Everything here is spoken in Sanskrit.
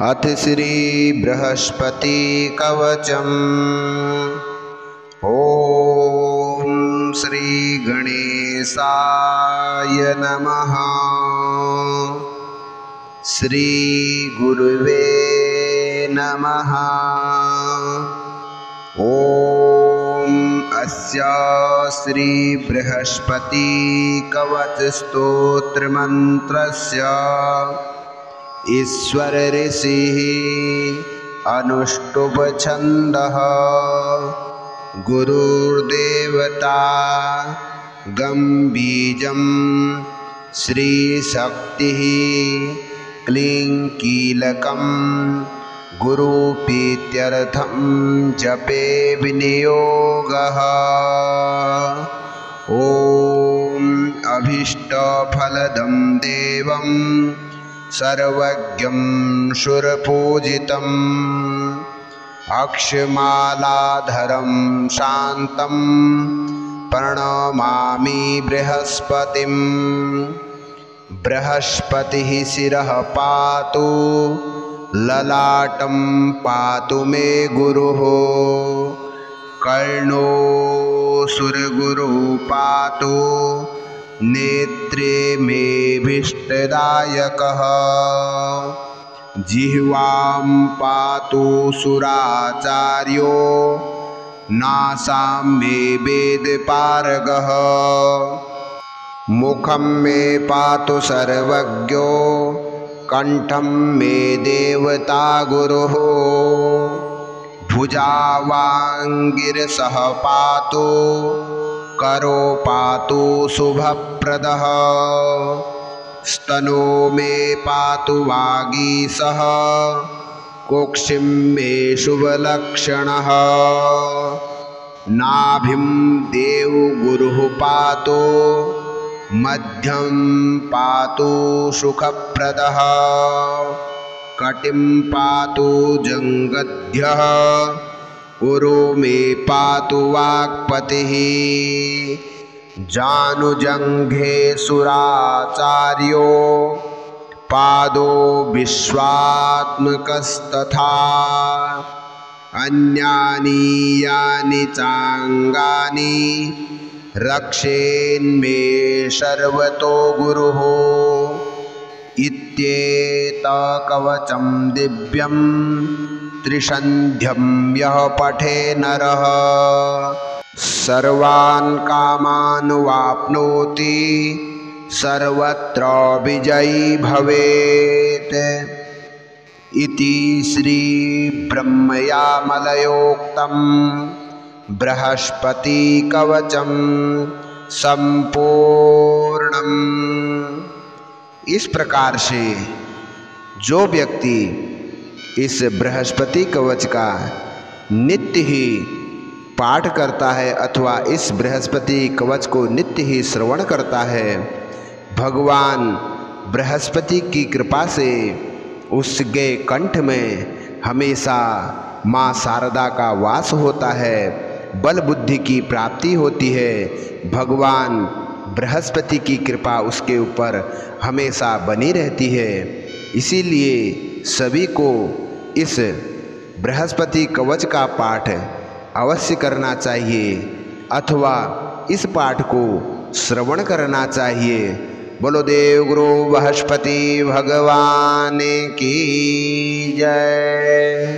अथ श्री बृहस्पति कवचम्। ओम श्री गणेशाय नमः। श्री गुरुवे नमः। ओम अस्य श्री बृहस्पति कवच स्तोत्र मंत्रस्य ईश्वर ऋषिः अनुष्टुप छन्दः गुरुर्देवता गम्बीजं श्रीशक्तिः क्लीं कीलकं गुरुप्रीत्यर्थं जपे विनियोगः। ॐ अभीष्टफलदं देवं सर्वज्ञं सुरपूजितम् अक्षमालाधरं शान्तं प्रणमामि बृहस्पतिं। बृहस्पतिः शिरः पातु ललाटं पातु मे गुरुः। कर्णो सुरगुरुः पातु नेत्रे मे भीष्टदायकः। जिह्वां पातु सुराचार्यो नासां मे वेदपारगः। मुखं मे पातु सर्वज्ञो कंठं मे देवता गुरुः। भुजावाङ्गिरसः पातु करो पातु शुभप्रदः। स्तनो मे पातु वागीशः कुक्षिं मे शुभलक्षणः। नाभिं देवगुरुः पातु मध्यं पातु सुखप्रदः। कटिं पातु जङ्घद्यः उरो मे पातु वाक्पतिः। जानुजङ्घे सुराचार्यो पादो विश्वात्मकस्तथा। अन्यानि यानि चाङ्गानि रक्षेन्मे सर्वतो गुरुः। इत्येतत्कवचं दिव्यं त्रिसन्ध्यं यः पठे नरः सर्वान् कामान् वाप्नोति सर्वत्र विजयी भवेत्। इति श्री ब्रह्मयामलयोक्तं बृहस्पति कवचं संपूर्णम्। इस प्रकार से जो व्यक्ति इस बृहस्पति कवच का नित्य ही पाठ करता है अथवा इस बृहस्पति कवच को नित्य ही श्रवण करता है, भगवान बृहस्पति की कृपा से उसके कंठ में हमेशा माँ शारदा का वास होता है, बल बुद्धि की प्राप्ति होती है। भगवान बृहस्पति की कृपा उसके ऊपर हमेशा बनी रहती है। इसीलिए सभी को इस बृहस्पति कवच का पाठ अवश्य करना चाहिए अथवा इस पाठ को श्रवण करना चाहिए। बोलो देव गुरु बृहस्पति भगवान की जय।